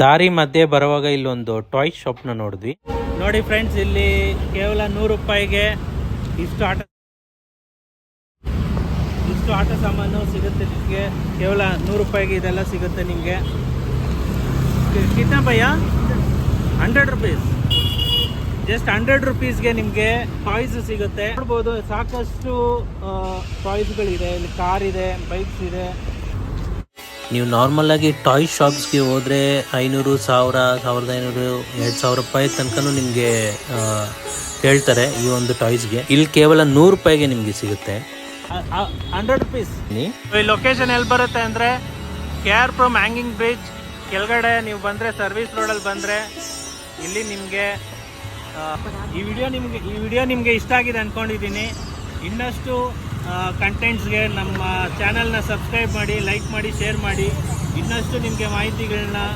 ದಾರಿ ಮಧ್ಯೆ ಬರುವಾಗ ಇಲ್ಲೊಂದು ಟಾಯ್ ಶಾಪ್ನ ನೋಡಿದ್ವಿ. ನೋಡಿ ಫ್ರೆಂಡ್ಸ್, ಇಲ್ಲಿ ಕೇವಲ 100 ರೂಪಾಯಿಗೆ ಇಷ್ಟು ಆಟ ಸಾಮಾನು ಸಿಗುತ್ತೆ ನಿಮಗೆ. ಕೇವಲ 100 ರೂಪಾಯಿಗೆ ಇದೆಲ್ಲ ಸಿಗುತ್ತೆ ನಿಮಗೆ. ಕಿತ್ನಾ ಭಯ್ಯ? 100 ರೂಪೀಸ್. ಜಸ್ಟ್ 100 ರೂಪೀಸ್ಗೆ ನಿಮಗೆ ಟಾಯ್ಸ್ ಸಿಗುತ್ತೆ. ನೋಡ್ಬೋದು, ಸಾಕಷ್ಟು ಟಾಯ್ಸ್ಗಳಿದೆ. ಇಲ್ಲಿ ಕಾರ್ ಇದೆ, ಬೈಕ್ಸ್ ಇದೆ. ನೀವು ನಾರ್ಮಲ್ ಆಗಿ ಟಾಯ್ ಶಾಪ್ಸ್ಗೆ ಹೋದರೆ 500, 1000, 1500, 2000 ರೂಪಾಯಿ ತನಕನೂ ನಿಮಗೆ ಹೇಳ್ತಾರೆ ಈ ಒಂದು ಟಾಯ್ಸ್ಗೆ. ಇಲ್ಲಿ ಕೇವಲ 100 ರೂಪಾಯಿಗೆ ನಿಮಗೆ ಸಿಗುತ್ತೆ. 100 ರೂಪೀಸ್. ಈ ಲೊಕೇಶನ್ ಎಲ್ಲಿ ಬರುತ್ತೆ ಅಂದರೆ KRPuram ಹ್ಯಾಂಗಿಂಗ್ ಬ್ರಿಡ್ಜ್ ಕೆಳಗಡೆ ನೀವು ಬಂದರೆ, ಸರ್ವಿಸ್ ರೋಡಲ್ಲಿ ಬಂದರೆ ಇಲ್ಲಿ ನಿಮಗೆ ಈ ವಿಡಿಯೋ ನಿಮಗೆ ಇಷ್ಟ ಆಗಿದೆ ಅಂದ್ಕೊಂಡಿದ್ದೀನಿ. ಇನ್ನಷ್ಟು ಕಂಟೆಂಟ್ಸ್ಗೆ ನಮ್ಮ ಚಾನಲ್ನ ಸಬ್ಸ್ಕ್ರೈಬ್ ಮಾಡಿ, ಲೈಕ್ ಮಾಡಿ, ಶೇರ್ ಮಾಡಿ. ಇನ್ನಷ್ಟು ನಿಮಗೆ ಮಾಹಿತಿಗಳನ್ನ